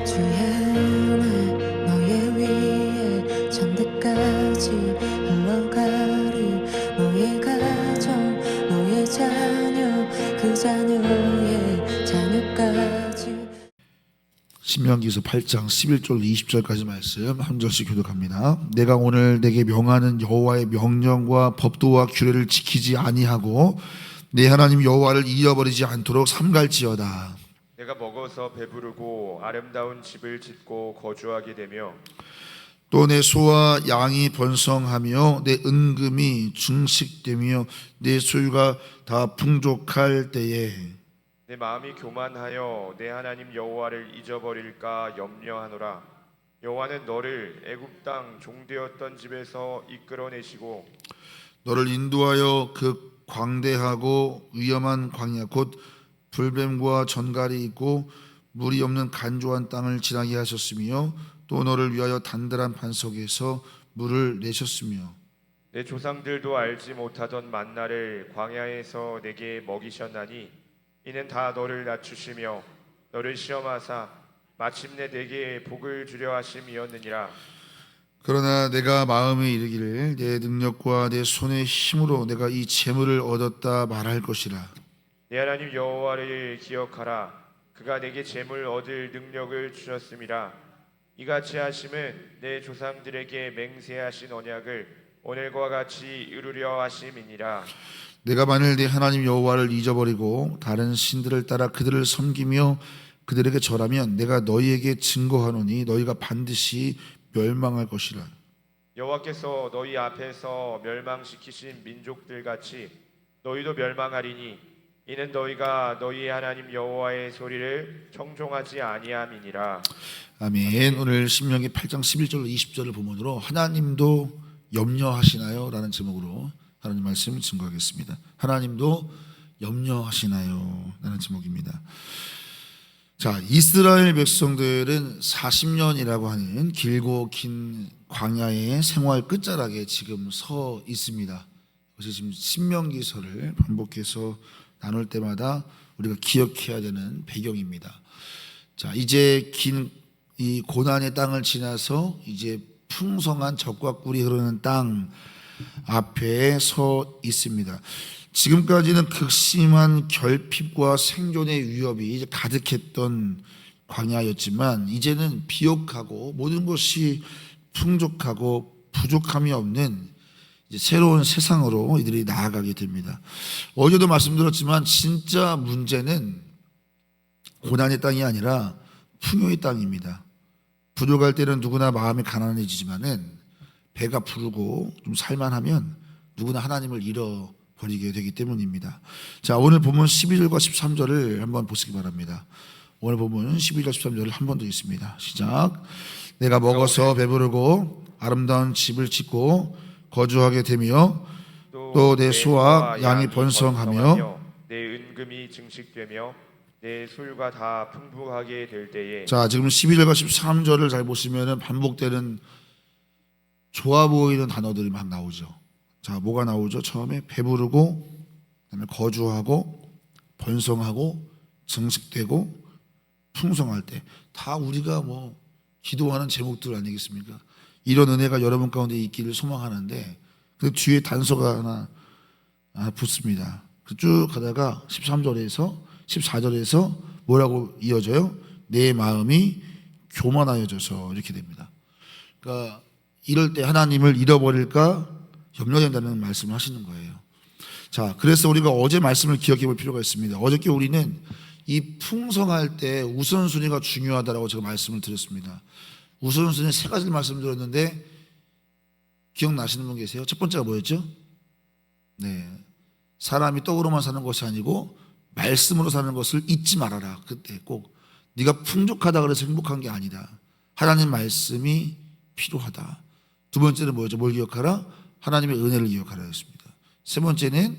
주의 은혜 너의 위에 천대까지 흘러가리. 너의 가정 너의 자녀 그 자녀의 자녀까지. 신명기서 8장 11절 20절까지 말씀 한 절씩 교독합니다. 내가 오늘 내게 명하는 여호와의 명령과 법도와 규례를 지키지 아니하고 내 하나님 여호와를 잃어버리지 않도록 삼갈지어다. 내가 먹어서 배부르고 아름다운 집을 짓고 거주하게 되며 또 내 소와 양이 번성하며 내 은금이 증식되며 내 소유가 다 풍족할 때에 내 마음이 교만하여 내 하나님 여호와를 잊어버릴까 염려하노라. 여호와는 너를 애굽 땅 종되었던 집에서 이끌어내시고 너를 인도하여 그 광대하고 위험한 광야 곧 불뱀과 전갈이 있고 물이 없는 간조한 땅을 지나게 하셨으며 또 너를 위하여 단단한 반석에서 물을 내셨으며 내 조상들도 알지 못하던 만나를 광야에서 내게 먹이셨나니 이는 다 너를 낮추시며 너를 시험하사 마침내 내게 복을 주려 하심이었느니라. 그러나 내가 마음에 이르기를 내 능력과 내 손의 힘으로 내가 이 재물을 얻었다 말할 것이라. 내 하나님 여호와를 기억하라. 그가 내게 재물 얻을 능력을 주셨음이라. 이같이 하심은 내 조상들에게 맹세하신 언약을 오늘과 같이 이루려 하심이니라. 내가 만일 내 하나님 여호와를 잊어버리고 다른 신들을 따라 그들을 섬기며 그들에게 절하면 내가 너희에게 증거하노니 너희가 반드시 멸망할 것이라. 여호와께서 너희 앞에서 멸망시키신 민족들 같이 너희도 멸망하리니 이는 너희가 너희 하나님 여호와의 소리를 청종하지 아니함이니라. 아멘. 오늘 신명기 8장 11절 20절을 본문으로 하나님도 염려하시나요? 라는 제목으로 하나님 말씀 증거하겠습니다. 하나님도 염려하시나요? 라는 제목입니다. 자, 이스라엘 백성들은 40년이라고 하는 길고 긴 광야의 생활 끝자락에 지금 서 있습니다. 그래서 지금 신명기서를 반복해서 나눌 때마다 우리가 기억해야 되는 배경입니다. 자, 이제 긴 이 고난의 땅을 지나서 이제 풍성한 젖과 꿀이 흐르는 땅 앞에 서 있습니다. 지금까지는 극심한 결핍과 생존의 위협이 이제 가득했던 광야였지만 이제는 비옥하고 모든 것이 풍족하고 부족함이 없는 이제 새로운 세상으로 이들이 나아가게 됩니다. 어제도 말씀드렸지만 진짜 문제는 고난의 땅이 아니라 풍요의 땅입니다. 부족할 때는 누구나 마음이 가난해지지만은 배가 부르고 좀 살만하면 누구나 하나님을 잃어버리게 되기 때문입니다. 자, 오늘 본문 12절과 13절을 한번 보시기 바랍니다. 오늘 본문 12절 13절을 한 번 더 읽습니다. 시작. 내가 먹어서 배부르고 아름다운 집을 짓고 거주하게 되며 또 내 소와 양이 번성하며 내 은금이 증식되며 내 소유가 다 풍부하게 될 때에. 자, 지금 12절과 13절을 잘 보시면 반복되는 좋아 보이는 단어들이 막 나오죠. 자, 뭐가 나오죠? 처음에 배부르고 그다음에 거주하고 번성하고 증식되고 풍성할 때 다 우리가 뭐 기도하는 제목들 아니겠습니까? 이런 은혜가 여러분 가운데 있기를 소망하는데 그 뒤에 단서가 하나 붙습니다. 쭉 가다가 13절에서 14절에서 뭐라고 이어져요? 내 마음이 교만하여져서 이렇게 됩니다. 그러니까 이럴 때 하나님을 잃어버릴까 염려된다는 말씀을 하시는 거예요. 자, 그래서 우리가 어제 말씀을 기억해 볼 필요가 있습니다. 어저께 우리는 이 풍성할 때 우선순위가 중요하다라고 제가 말씀을 드렸습니다. 우선순위 세 가지를 말씀드렸는데 기억나시는 분 계세요? 첫 번째가 뭐였죠? 네, 사람이 떡으로만 사는 것이 아니고 말씀으로 사는 것을 잊지 말아라. 그때 꼭 네가 풍족하다 그래서 행복한 게 아니다. 하나님 말씀이 필요하다. 두 번째는 뭐였죠? 뭘 기억하라? 하나님의 은혜를 기억하라 였습니다. 세 번째는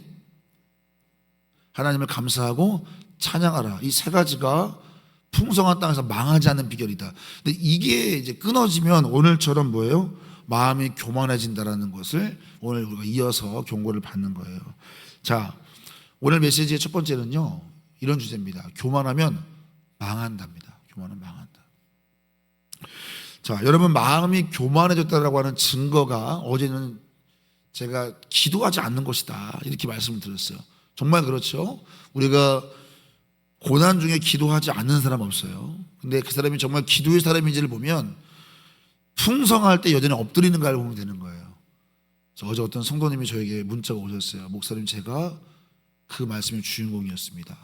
하나님을 감사하고 찬양하라. 이 세 가지가 풍성한 땅에서 망하지 않는 비결이다. 근데 이게 이제 끊어지면 오늘처럼 뭐예요? 마음이 교만해진다라는 것을 오늘 우리가 이어서 경고를 받는 거예요. 자, 오늘 메시지의 첫 번째는요, 이런 주제입니다. 교만하면 망한답니다. 교만은 망한다. 자, 여러분 마음이 교만해졌다라고 하는 증거가 어제는 제가 기도하지 않는 것이다 이렇게 말씀을 드렸어요. 정말 그렇죠. 우리가 고난 중에 기도하지 않는 사람 없어요. 근데 그 사람이 정말 기도의 사람인지를 보면 풍성할 때 여전히 엎드리는 걸 보면 되는 거예요. 어제 어떤 성도님이 저에게 문자가 오셨어요. 목사님, 제가 그 말씀의 주인공이었습니다.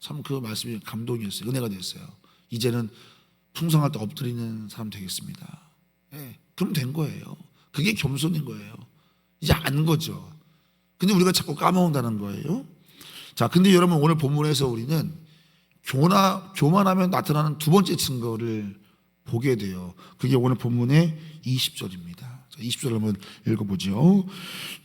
참 그 말씀이 감동이었어요. 은혜가 됐어요. 이제는 풍성할 때 엎드리는 사람 되겠습니다. 예, 그럼 된 거예요. 그게 겸손인 거예요. 이제 안 거죠. 근데 우리가 자꾸 까먹는다는 거예요. 자, 근데 여러분 오늘 본문에서 우리는 교만하면 나타나는 두 번째 증거를 보게 돼요. 그게 오늘 본문의 20절입니다. 자, 20절 한번 읽어보죠.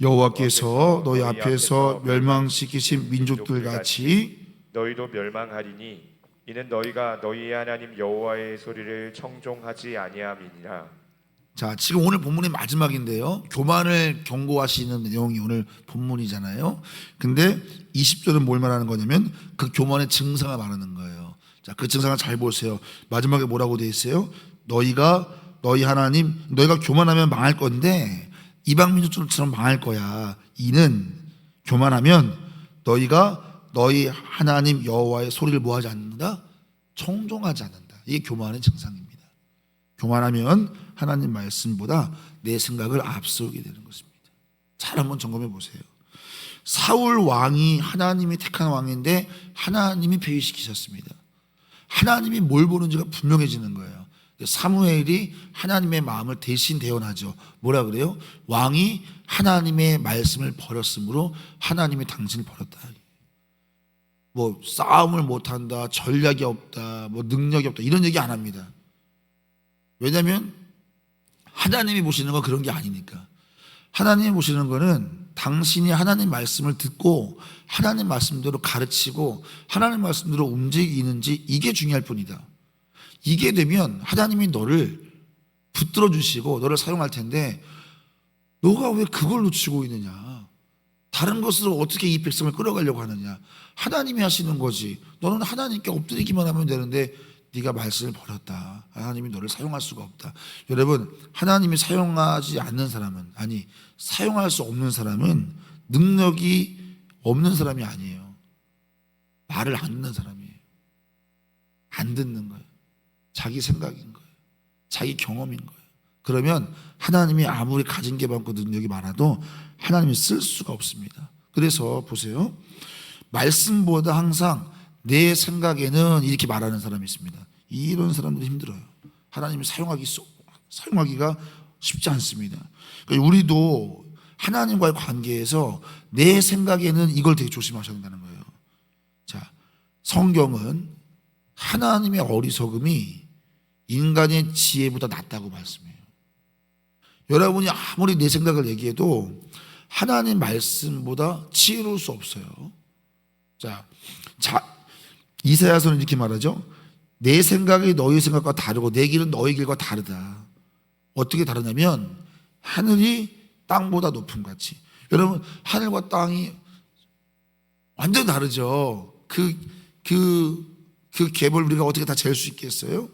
여호와께서 너희 앞에서 멸망시키신 민족들 같이 너희도 멸망하리니 이는 너희가 너희의 하나님 여호와의 소리를 청종하지 아니함이니라. 자, 지금 오늘 본문의 마지막인데요. 교만을 경고하시는 내용이 오늘 본문이잖아요. 근데 20절은 뭘 말하는 거냐면 그 교만의 증상을 말하는 거예요. 자, 그 증상을 잘 보세요. 마지막에 뭐라고 돼 있어요? 너희가 너희 하나님, 너희가 교만하면 망할 건데 이방 민족처럼 망할 거야. 이는 교만하면 너희가 너희 하나님 여호와의 소리를 뭐하지 않는다? 청종하지 않는다. 이게 교만의 증상입니다. 교만하면 하나님 말씀보다 내 생각을 앞세우게 되는 것입니다. 잘 한번 점검해 보세요. 사울 왕이 하나님이 택한 왕인데 하나님이 폐위시키셨습니다. 하나님이 뭘 보는지가 분명해지는 거예요. 사무엘이 하나님의 마음을 대신 대언하죠. 뭐라 그래요? 왕이 하나님의 말씀을 버렸으므로 하나님이 당신을 버렸다. 뭐 싸움을 못한다, 전략이 없다, 뭐 능력이 없다 이런 얘기 안 합니다. 왜냐하면 하나님이 보시는 건 그런 게 아니니까. 하나님이 보시는 거는 당신이 하나님 말씀을 듣고 하나님 말씀대로 가르치고 하나님 말씀대로 움직이는지 이게 중요할 뿐이다. 이게 되면 하나님이 너를 붙들어 주시고 너를 사용할 텐데 너가 왜 그걸 놓치고 있느냐. 다른 것으로 어떻게 이 백성을 끌어가려고 하느냐. 하나님이 하시는 거지. 너는 하나님께 엎드리기만 하면 되는데 네가 말씀을 버렸다. 하나님이 너를 사용할 수가 없다. 여러분, 하나님이 사용하지 않는 사람은, 아니 사용할 수 없는 사람은 능력이 없는 사람이 아니에요. 말을 안 듣는 사람이에요. 안 듣는 거예요. 자기 생각인 거예요. 자기 경험인 거예요. 그러면 하나님이 아무리 가진 게 많고 능력이 많아도 하나님이 쓸 수가 없습니다. 그래서 보세요. 말씀보다 항상 내 생각에는 이렇게 말하는 사람이 있습니다. 이런 사람들이 힘들어요. 하나님이 사용하기가 쉽지 않습니다. 그러니까 우리도 하나님과의 관계에서 내 생각에는 이걸 되게 조심하셔야 된다는 거예요. 자, 성경은 하나님의 어리석음이 인간의 지혜보다 낫다고 말씀해요. 여러분이 아무리 내 생각을 얘기해도 하나님 말씀보다 지혜로울 수 없어요. 자, 이사야서는 이렇게 말하죠. 내 생각이 너희 생각과 다르고 내 길은 너희 길과 다르다. 어떻게 다르냐면 하늘이 땅보다 높음 같이. 여러분, 하늘과 땅이 완전 다르죠. 그 갭을 우리가 어떻게 다 잴 수 있겠어요?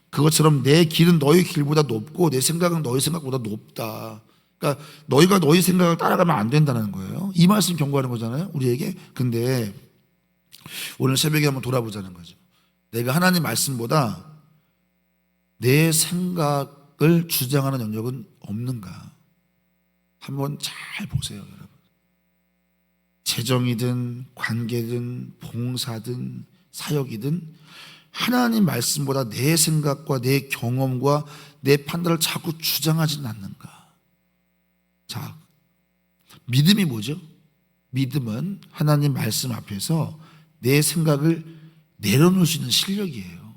그것처럼 내 길은 너희 길보다 높고 내 생각은 너희 생각보다 높다. 그러니까 너희가 너희 생각을 따라가면 안 된다는 거예요. 이 말씀 경고하는 거잖아요, 우리에게. 근데 오늘 새벽에 한번 돌아보자는 거죠. 내가 하나님 말씀보다 내 생각을 주장하는 영역은 없는가? 한번 잘 보세요, 여러분. 재정이든 관계든 봉사든 사역이든 하나님 말씀보다 내 생각과 내 경험과 내 판단을 자꾸 주장하지는 않는가? 자, 믿음이 뭐죠? 믿음은 하나님 말씀 앞에서 내 생각을 내려놓을 수 있는 실력이에요.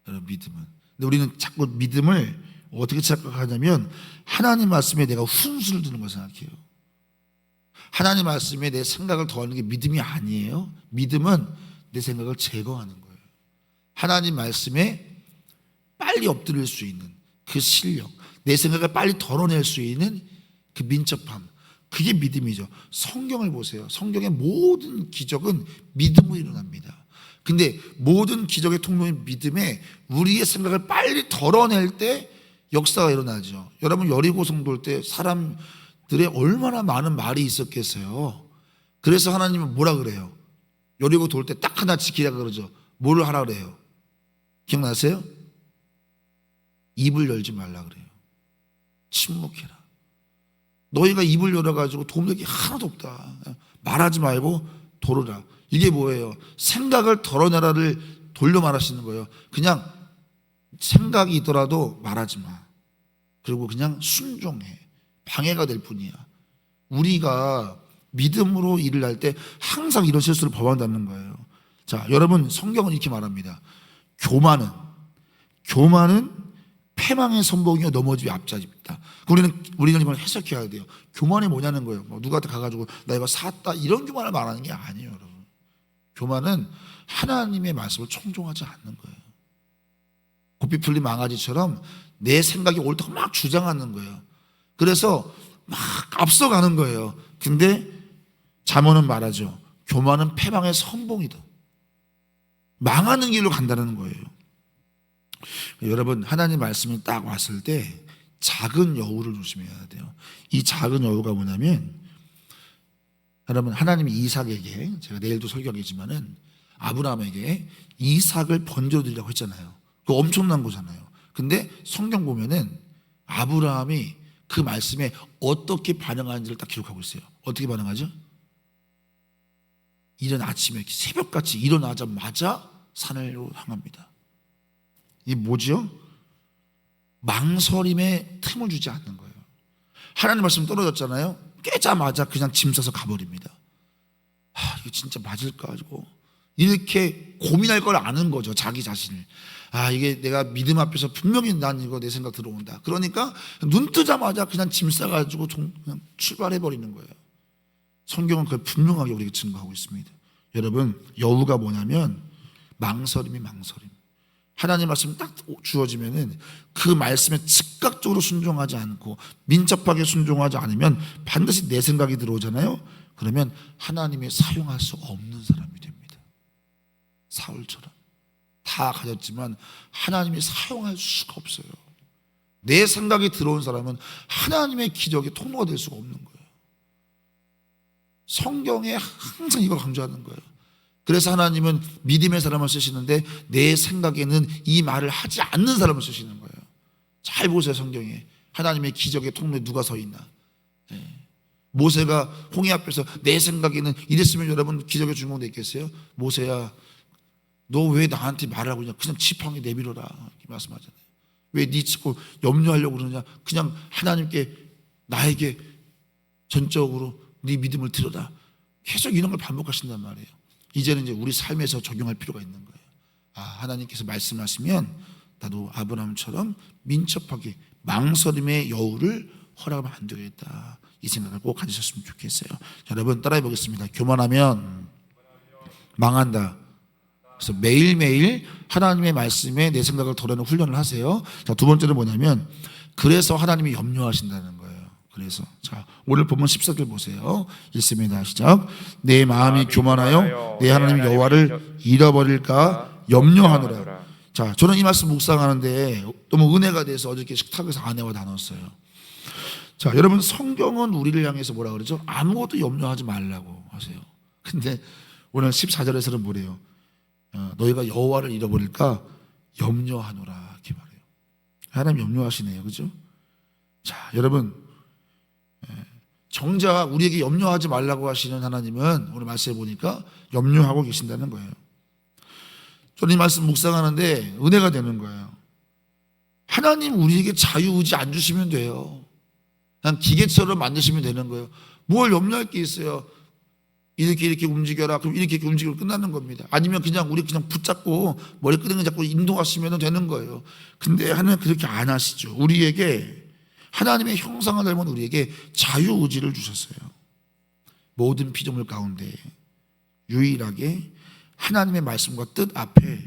여러분, 믿음은. 근데 우리는 자꾸 믿음을 어떻게 착각하냐면 하나님 말씀에 내가 훈수를 두는 걸 생각해요. 하나님 말씀에 내 생각을 더하는 게 믿음이 아니에요. 믿음은 내 생각을 제거하는 거예요. 하나님 말씀에 빨리 엎드릴 수 있는 그 실력, 내 생각을 빨리 덜어낼 수 있는 그 민첩함, 그게 믿음이죠. 성경을 보세요. 성경의 모든 기적은 믿음으로 일어납니다. 근데 모든 기적의 통로인 믿음에 우리의 생각을 빨리 덜어낼 때 역사가 일어나죠. 여러분 여리고성 돌 때 사람들의 얼마나 많은 말이 있었겠어요. 그래서 하나님은 뭐라 그래요? 여리고 돌 때 딱 하나 지키라 그러죠. 뭐를 하라 그래요? 기억나세요? 입을 열지 말라 그래요. 침묵해라. 너희가 입을 열어가지고 도움될 게 하나도 없다. 말하지 말고 돌으라. 이게 뭐예요? 생각을 덜어내라를 돌려 말하시는 거예요. 그냥 생각이 있더라도 말하지 마. 그리고 그냥 순종해. 방해가 될 뿐이야. 우리가 믿음으로 일을 할 때 항상 이런 실수를 범한다는 거예요. 자, 여러분 성경은 이렇게 말합니다. 교만은 패망의 선봉이요 넘어짐의 앞자리입니다. 우리는 이걸 해석해야 돼요. 교만이 뭐냐는 거예요. 누구한테 가가지고 나 이거 샀다 이런 교만을 말하는 게 아니에요, 여러분. 교만은 하나님의 말씀을 청종하지 않는 거예요. 고삐 풀린 망아지처럼 내 생각이 옳다고 막 주장하는 거예요. 그래서 막 앞서가는 거예요. 근데 잠언은 말하죠. 교만은 패망의 선봉이다. 망하는 길로 간다는 거예요. 여러분 하나님 말씀이 딱 왔을 때 작은 여우를 조심해야 돼요. 이 작은 여우가 뭐냐면 여러분 하나님이 이삭에게 제가 내일도 설교하겠지만은 아브라함에게 이삭을 번져드리라고 했잖아요. 그거 엄청난 거잖아요. 근데 성경 보면은 아브라함이 그 말씀에 어떻게 반응하는지를 딱 기록하고 있어요. 어떻게 반응하죠? 이른 아침에 새벽같이 일어나자마자 산으로 향합니다. 이게 뭐죠? 망설임에 틈을 주지 않는 거예요. 하나님 말씀 떨어졌잖아요. 깨자마자 그냥 짐 싸서 가버립니다. 이거 진짜 맞을까 가지고 이렇게 고민할 걸 아는 거죠. 자기 자신을. 이게 내가 믿음 앞에서 분명히 난 이거 내 생각 들어온다. 그러니까 눈 뜨자마자 그냥 짐 싸가지고 그냥 출발해버리는 거예요. 성경은 그걸 분명하게 우리에게 증거하고 있습니다. 여러분 여우가 뭐냐면 망설임. 하나님 말씀 딱 주어지면은 그 말씀에 즉각적으로 순종하지 않고 민첩하게 순종하지 않으면 반드시 내 생각이 들어오잖아요. 그러면 하나님이 사용할 수 없는 사람이 됩니다. 사울처럼 다 가졌지만 하나님이 사용할 수가 없어요. 내 생각이 들어온 사람은 하나님의 기적의 통로가 될 수가 없는 거예요. 성경에 항상 이걸 강조하는 거예요. 그래서 하나님은 믿음의 사람을 쓰시는데 내 생각에는 이 말을 하지 않는 사람을 쓰시는 거예요. 잘 보세요. 성경에 하나님의 기적의 통로에 누가 서 있나. 모세가 홍해 앞에서 내 생각에는 이랬으면 여러분 기적의 주인공 됐겠어요? 모세야 너 왜 나한테 말을 하고 있냐. 그냥 지팡이 내밀어라 이렇게 말씀하잖아요. 왜 네 자꾸 염려하려고 그러느냐. 그냥 하나님께 나에게 전적으로 네 믿음을 드려라. 계속 이런 걸 반복하신단 말이에요. 이제는 이제 우리 삶에서 적용할 필요가 있는 거예요. 하나님께서 말씀하시면 나도 아브라함처럼 민첩하게 망설임의 여우를 허락하면 안 되겠다. 이 생각을 꼭 가지셨으면 좋겠어요. 여러분 따라해 보겠습니다. 교만하면 망한다. 그래서 매일매일 하나님의 말씀에 내 생각을 덜어내는 훈련을 하세요. 자, 두 번째는 뭐냐면 그래서 하나님이 염려하신다는 거예요. 그래서 자 오늘 본문 14절 보세요. 읽습니다. 시작. 내 마음이 교만하여 내 하나님 여호와를 잃어버릴까 염려하노라. 자, 저는 이 말씀 묵상하는데 너무 은혜가 돼서 어저께 식탁에서 아내와 나눴어요. 자, 여러분 성경은 우리를 향해서 뭐라 그러죠? 아무것도 염려하지 말라고 하세요. 근데 오늘 14절에서는 뭐래요? 너희가 여호와를 잃어버릴까 염려하노라 이렇게 말해요. 하나님 염려하시네요. 그죠? 자, 여러분 정작 우리에게 염려하지 말라고 하시는 하나님은 오늘 말씀해 보니까 염려하고 계신다는 거예요. 저는 이 말씀 묵상하는데 은혜가 되는 거예요. 하나님 우리에게 자유의지 안 주시면 돼요. 그냥 기계처럼 만드시면 되는 거예요. 뭘 염려할 게 있어요. 이렇게 움직여라. 그럼 이렇게 움직이면 끝나는 겁니다. 아니면 우리 그냥 붙잡고 머리끄댕이 잡고 인도하시면 되는 거예요. 근데 하나님은 그렇게 안 하시죠. 우리에게 하나님의 형상을 닮은 우리에게 자유의지를 주셨어요. 모든 피조물 가운데 유일하게 하나님의 말씀과 뜻 앞에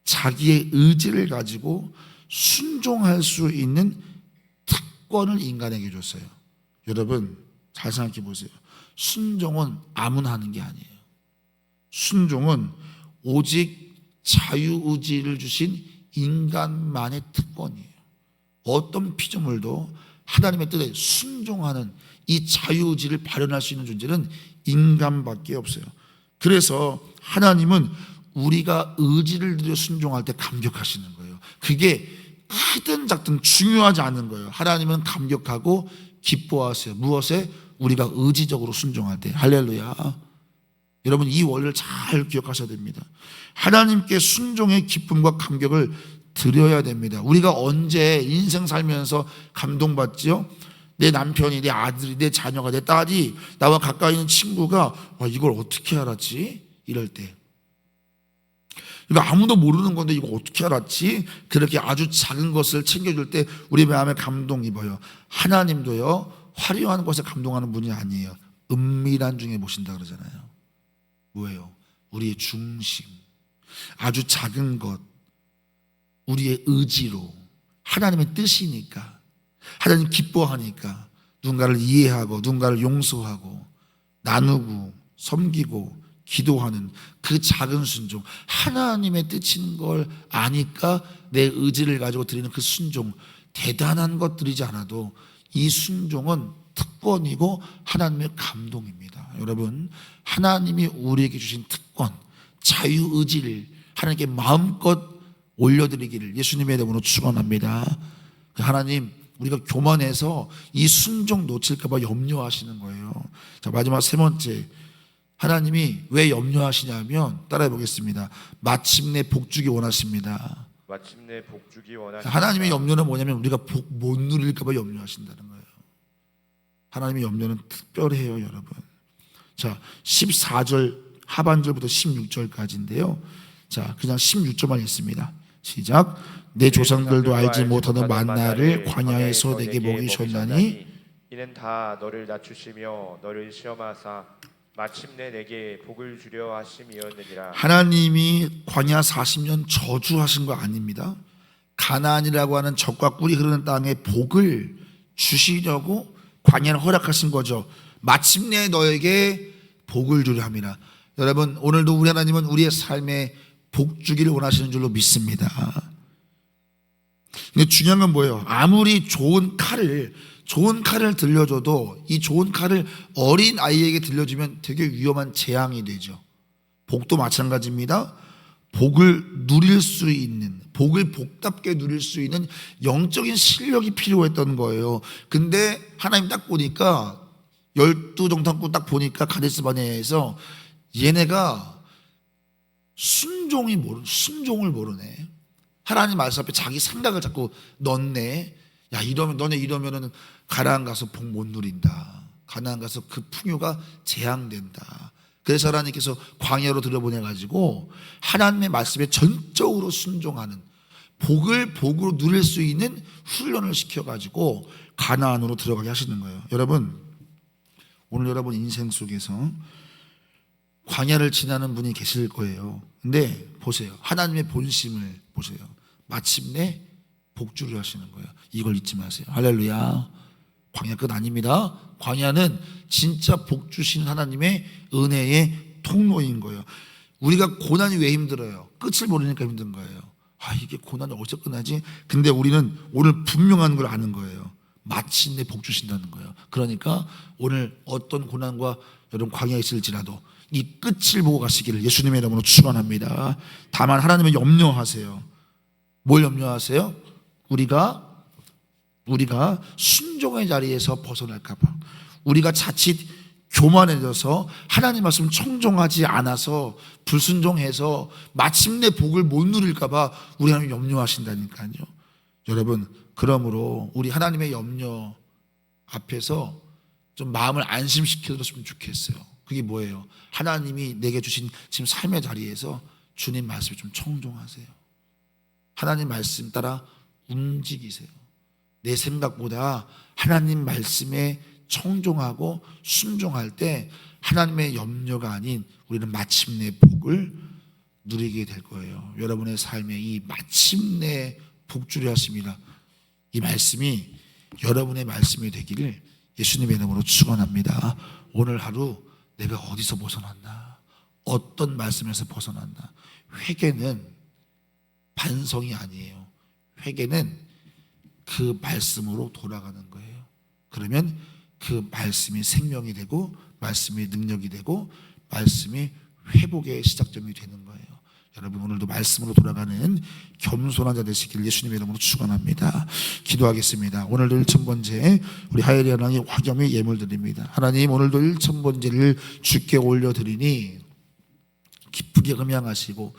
자기의 의지를 가지고 순종할 수 있는 특권을 인간에게 줬어요. 여러분 잘 생각해 보세요. 순종은 아무나 하는 게 아니에요. 순종은 오직 자유의지를 주신 인간만의 특권이에요. 어떤 피조물도 하나님의 뜻에 순종하는 이 자유의지를 발현할 수 있는 존재는 인간밖에 없어요. 그래서 하나님은 우리가 의지를 들여 순종할 때 감격하시는 거예요. 그게 크든 작든 중요하지 않은 거예요. 하나님은 감격하고 기뻐하세요. 무엇에? 우리가 의지적으로 순종할 때. 할렐루야. 여러분, 이 원리를 잘 기억하셔야 됩니다. 하나님께 순종의 기쁨과 감격을 드려야 됩니다. 우리가 언제 인생 살면서 감동받지요? 내 남편이, 내 아들이, 내 자녀가, 내 딸이, 나와 가까이 있는 친구가 이걸 어떻게 알았지? 이럴 때, 이거 아무도 모르는 건데 이거 어떻게 알았지? 그렇게 아주 작은 것을 챙겨줄 때 우리 마음에 감동 입어요. 하나님도요, 화려한 것에 감동하는 분이 아니에요. 은밀한 중에 보신다 그러잖아요. 뭐예요? 우리의 중심, 아주 작은 것, 우리의 의지로, 하나님의 뜻이니까, 하나님 기뻐하니까 누군가를 이해하고 누군가를 용서하고 나누고 섬기고 기도하는 그 작은 순종, 하나님의 뜻인 걸 아니까 내 의지를 가지고 드리는 그 순종, 대단한 것 드리지 않아도 이 순종은 특권이고 하나님의 감동입니다. 여러분, 하나님이 우리에게 주신 특권, 자유의지를 하나님께 마음껏 올려드리기를 예수님의 이름으로 축원합니다. 하나님, 우리가 교만해서 이 순종 놓칠까 봐 염려하시는 거예요. 자, 마지막 세 번째, 하나님이 왜 염려하시냐면, 따라해 보겠습니다. 마침내 복주기 원하십니다. 마침내 복주기 원하십니다. 하나님의 염려는 뭐냐면 우리가 복 못 누릴까 봐 염려하신다는 거예요. 하나님의 염려는 특별해요, 여러분. 자, 14절 하반절부터 16절까지인데요. 자, 그냥 16절만 읽습니다. 시작. 내 조상들도 알지 못하는 만나를 광야에서 내게 먹이셨나니 이는 다 너를 낮추시며 너를 시험하사 마침내 내게 복을 주려 하심이었느니라. 하나님이 광야 40년 저주하신 거 아닙니다. 가나안이라고 하는 젖과 꿀이 흐르는 땅에 복을 주시려고 광야를 허락하신 거죠. 마침내 너에게 복을 주려 함이라. 여러분, 오늘도 우리 하나님은 우리의 삶에 복 주기를 원하시는 줄로 믿습니다. 근데 중요한 건 뭐예요? 아무리 좋은 칼을 들려줘도 이 좋은 칼을 어린 아이에게 들려주면 되게 위험한 재앙이 되죠. 복도 마찬가지입니다. 복을 누릴 수 있는, 복을 복답게 누릴 수 있는 영적인 실력이 필요했던 거예요. 근데 하나님 딱 보니까 12정탐꾼 딱 보니까 가데스바네아에서 얘네가 순종을 모르네. 하나님 말씀 앞에 자기 생각을 자꾸 넣네. 야, 너네 이러면은 가나안 가서 복 못 누린다. 가나안 가서 그 풍요가 재앙된다. 그래서 하나님께서 광야로 들여보내가지고 하나님의 말씀에 전적으로 순종하는, 복을 복으로 누릴 수 있는 훈련을 시켜가지고 가나안으로 들어가게 하시는 거예요. 여러분, 오늘 여러분 인생 속에서 광야를 지나는 분이 계실 거예요. 근데 보세요. 하나님의 본심을 보세요. 마침내 복주를 하시는 거예요. 이걸 잊지 마세요. 할렐루야. 광야 끝 아닙니다. 광야는 진짜 복 주시는 하나님의 은혜의 통로인 거예요. 우리가 고난이 왜 힘들어요? 끝을 모르니까 힘든 거예요. 이게 고난이 어디서 끝나지? 근데 우리는 오늘 분명한 걸 아는 거예요. 마침내 복 주신다는 거예요. 그러니까 오늘 어떤 고난과 여러분 광야에 있을지라도 이 끝을 보고 가시기를 예수님의 이름으로 축원합니다. 다만 하나님은 염려하세요. 뭘 염려하세요? 우리가 순종의 자리에서 벗어날까 봐, 우리가 자칫 교만해져서 하나님 말씀 청종하지 않아서 불순종해서 마침내 복을 못 누릴까 봐 우리 하나님 염려하신다니까요. 여러분, 그러므로 우리 하나님의 염려 앞에서 좀 마음을 안심시켜줬으면 좋겠어요. 그게 뭐예요? 하나님이 내게 주신 지금 삶의 자리에서 주님 말씀에 좀 청종하세요. 하나님 말씀 따라 움직이세요. 내 생각보다 하나님 말씀에 청종하고 순종할 때 하나님의 염려가 아닌 우리는 마침내 복을 누리게 될 거예요. 여러분의 삶에 이 마침내 복주려 하십니다. 이 말씀이 여러분의 말씀이 되기를 예수님의 이름으로 축원합니다. 오늘 하루 내가 어디서 벗어났나? 어떤 말씀에서 벗어난다. 회개는 반성이 아니에요. 회개는 그 말씀으로 돌아가는 거예요. 그러면 그 말씀이 생명이 되고 말씀이 능력이 되고 말씀이 회복의 시작점이 되는 거예요. 여러분 오늘도 말씀으로 돌아가는 겸손한 자 되시길 예수님의 이름으로 축원합니다. 기도하겠습니다. 오늘도 1000번째 우리 하엘이 하나님 화경의 예물 드립니다. 하나님 오늘도 1000번째를 주께 올려드리니 기쁘게 음양하시고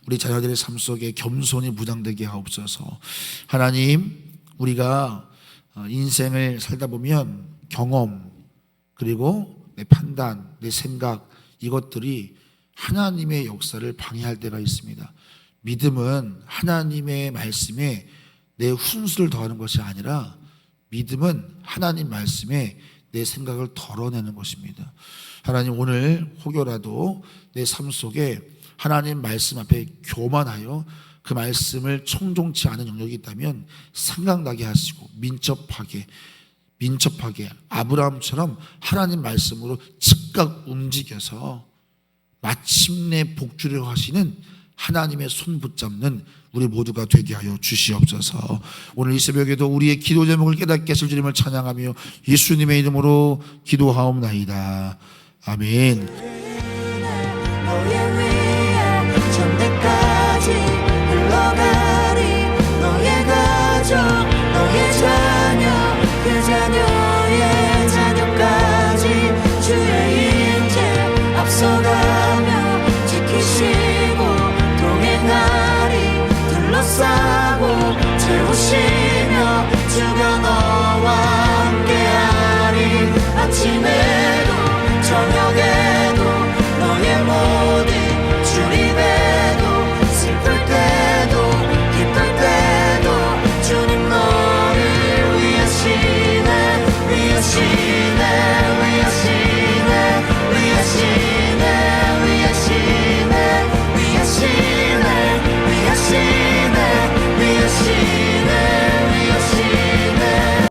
우리 자녀들의 삶 속에 겸손이 무장되게 하옵소서. 하나님 우리가 인생을 살다 보면 경험 그리고 내 판단, 내 생각 이것들이 하나님의 역사를 방해할 때가 있습니다. 믿음은 하나님의 말씀에 내 훈수를 더하는 것이 아니라 믿음은 하나님 말씀에 내 생각을 덜어내는 것입니다. 하나님 오늘 혹여라도 내 삶 속에 하나님 말씀 앞에 교만하여 그 말씀을 청종치 않은 영역이 있다면 생각나게 하시고 민첩하게 아브라함처럼 하나님 말씀으로 즉각 움직여서 마침내 복주려 하시는 하나님의 손 붙잡는 우리 모두가 되게 하여 주시옵소서. 오늘 이 새벽에도 우리의 기도 제목을 깨닫게 하실 주님을 찬양하며 예수님의 이름으로 기도하옵나이다. 아멘. 너의